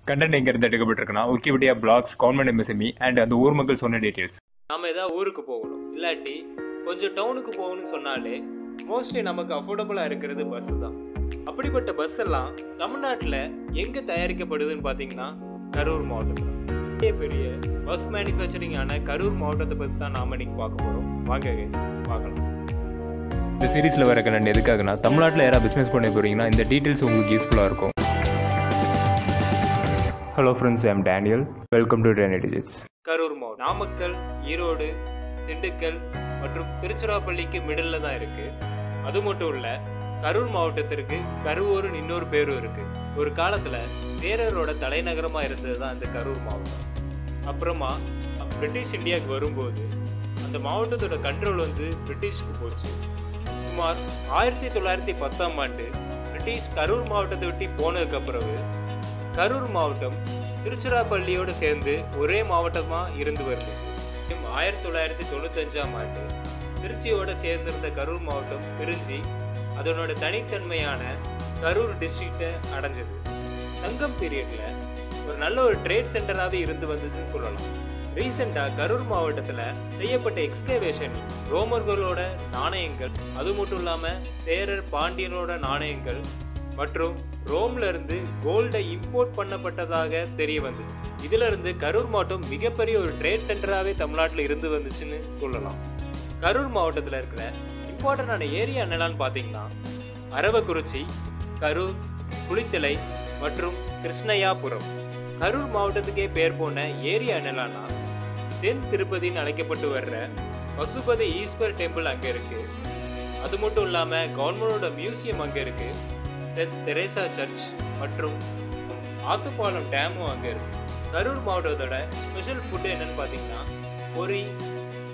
Content எங்கேருந்து எடுக்கப்பட்டிருக்குன்னா Wikipedia blogs government MSME and அந்த ஊர் மக்கள் சொன்ன டீட்டெயில்ஸ். நாம் ஏதாவது ஊருக்கு போகணும் இல்லாட்டி கொஞ்சம் டவுனுக்கு போகணும்னு சொன்னாலே மோஸ்ட்லி நமக்கு அஃபோர்டபுளாக இருக்கிறது பஸ்ஸு தான். அப்படிப்பட்ட பஸ் எல்லாம் தமிழ்நாட்டில் எங்கே தயாரிக்கப்படுதுன்னு பார்த்தீங்கன்னா கரூர் மாவட்டத்தில். பெரிய பஸ் மேனுஃபேக்சரிங்கான கரூர் மாவட்டத்தை பற்றி தான் நாம் இன்னைக்கு பார்க்க போகிறோம். வாங்க பார்க்கலாம். இந்த சீரீஸில் வர கண்டென்ட் எதுக்காகனா தமிழ்நாட்டில் யாராவது பிஸ்னஸ் பண்ண போகிறீங்கன்னா இந்த டீட்டெயில்ஸ் உங்களுக்கு யூஸ்ஃபுல்லாக இருக்கும். Hello friends, I am Daniel. Welcome to Dany Digits. Karur மாவட்டம் நாமக்கல், ஈரோடு, திண்டுக்கல் மற்றும் திருச்சிராப்பள்ளிக்கு மிடில் தான் இருக்குது. அது மட்டும் இல்லை, கரூர் மாவட்டத்திற்கு கருவூர்னு இன்னொரு பேரும் இருக்குது. ஒரு காலத்தில் சேரரோட தலைநகரமாக இருந்தது தான் இந்த கரூர் மாவட்டம். அப்புறமா பிரிட்டிஷ் இந்தியாவுக்கு வரும்போது அந்த மாவட்டத்தோட கண்ட்ரோல் பிரிட்டிஷ்க்கு போச்சு. சுமார் 1910ஆம் ஆண்டு பிரிட்டிஷ் கரூர் மாவட்டத்தை விட்டு போனதுக்கு பிறகு கரூர் மாவட்டம் திருச்சிராப்பள்ளியோடு சேர்ந்து ஒரே மாவட்டமாக இருந்து வந்துச்சு. 1995ஆம் ஆண்டு திருச்சியோடு சேர்ந்திருந்த கரூர் மாவட்டம் பிரிஞ்சு அதனோட தனித்தன்மையான கரூர் டிஸ்ட்ரிக்டை அடைஞ்சது. சங்கம் பீரியடில் ஒரு நல்ல ஒரு ட்ரேட் சென்டராகவே இருந்து வந்துச்சுன்னு சொல்லலாம். ரீசெண்டாக கரூர் மாவட்டத்தில் செய்யப்பட்ட எக்ஸ்கவேஷன் ரோமர்களோட நாணயங்கள், அது மட்டும் இல்லாமல் சேரர் பாண்டியனோட நாணயங்கள் மற்றும் ரோம்ல இருந்து கோல்டை இம்போர்ட் பண்ணப்பட்டதாக தெரிய வந்தது. இதுல இருந்து கரூர் மாவட்டம் மிகப்பெரிய ஒரு ட்ரேட் சென்டராகவே தமிழ்நாட்டில் இருந்து வந்துச்சுன்னு சொல்லலாம். கரூர் மாவட்டத்தில் இருக்கிற இம்பார்ட்டண்டான ஏரியா என்னென்னு பார்த்தீங்கன்னா அரவக்குறிச்சி, கரூர், குளித்தலை மற்றும் கிருஷ்ணயாபுரம். கரூர் மாவட்டத்துக்கே பேர் போன ஏரியா என்னென்னா தென் திருப்பதின்னு அழைக்கப்பட்டு வர்ற பசுபதி ஈஸ்வர் டெம்பிள் அங்கே இருக்கு. அது மட்டும் இல்லாமல் கவர்மெண்டோட மியூசியம் அங்கே இருக்கு. சென்ட் தெரேசா சர்ச் மற்றும் ஆத்துப்பாலம் டேமும் அங்கே இருக்கு. கரூர் மாவட்டத்தோட ஸ்பெஷல் ஃபுட்டு என்னன்னு பார்த்தீங்கன்னா பொரி,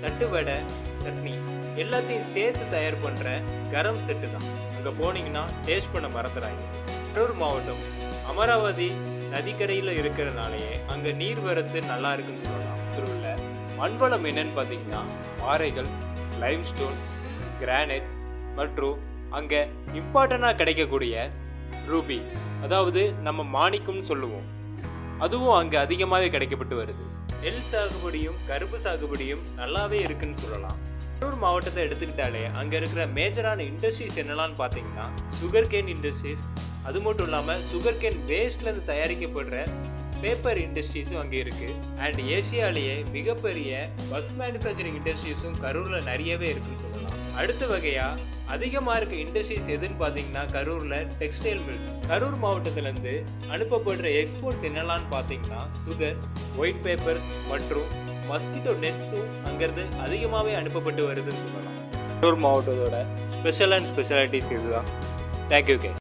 தட்டு வடை, சட்னி எல்லாத்தையும் சேர்த்து தயார் பண்ணுற கரம் செட்டு தான். அங்கே போனீங்கன்னா டேஸ்ட் பண்ண மறந்துடாங்க. கரூர் மாவட்டம் அமராவதி நதிக்கரையில் இருக்கிறனாலேயே அங்கே நீர் வரத்து நல்லா இருக்குன்னு சொல்லலாம். இதில் உள்ள மண்வளம் என்னன்னு பார்த்தீங்கன்னா பாறைகள், லைம்ஸ்டோன், கிரானைட்ஸ் மற்றும் அங்கே இம்பார்ட்டண்டாக கிடைக்கக்கூடிய ரூபி, அதாவது நம்ம மாணிக்கம்னு சொல்லுவோம், அதுவும் அங்கே அதிகமாகவே கிடைக்கப்பட்டு வருது. நெல் சாகுபடியும் கரும்பு சாகுபடியும் நல்லாவே இருக்குன்னு சொல்லலாம். கரூர் மாவட்டத்தை எடுத்துக்கிட்டாலே அங்கே இருக்கிற மேஜரான இண்டஸ்ட்ரீஸ் என்னெல்லாம்னு பார்த்தீங்கன்னா சுகர் கேன் இண்டஸ்ட்ரீஸ், அது மட்டும் இல்லாமல் சுகர் கேன் வேஸ்ட்லேருந்து தயாரிக்கப்படுற பேப்பர் இண்டஸ்ட்ரீஸும் அங்கே இருக்குது. அண்ட் ஏசியாலேயே மிகப்பெரிய பஸ் மேனுஃபேக்சரிங் இண்டஸ்ட்ரீஸும் கரூரில் நிறையவே இருக்குன்னு சொல்லலாம். அடுத்த வகையாக அதிகமாக இருக்க இண்டஸ்ட்ரீஸ் எதுன்னு பார்த்தீங்கன்னா கரூரில் டெக்ஸ்டைல் மில்ஸ். கரூர் மாவட்டத்திலேருந்து அனுப்பப்படுற எக்ஸ்போர்ட்ஸ் என்னெல்லாம்னு பார்த்தீங்கன்னா சுகர், ஒயிட் பேப்பர்ஸ் மற்றும் மஸ்கிட்டோ நெட்ஸும் அங்கேருந்து அதிகமாகவே அனுப்பப்பட்டு வருதுன்னு சொல்லலாம். கரூர் மாவட்டத்தோட ஸ்பெஷல் அண்ட் ஸ்பெஷாலிட்டிஸ் இதுதான். தேங்க்யூ.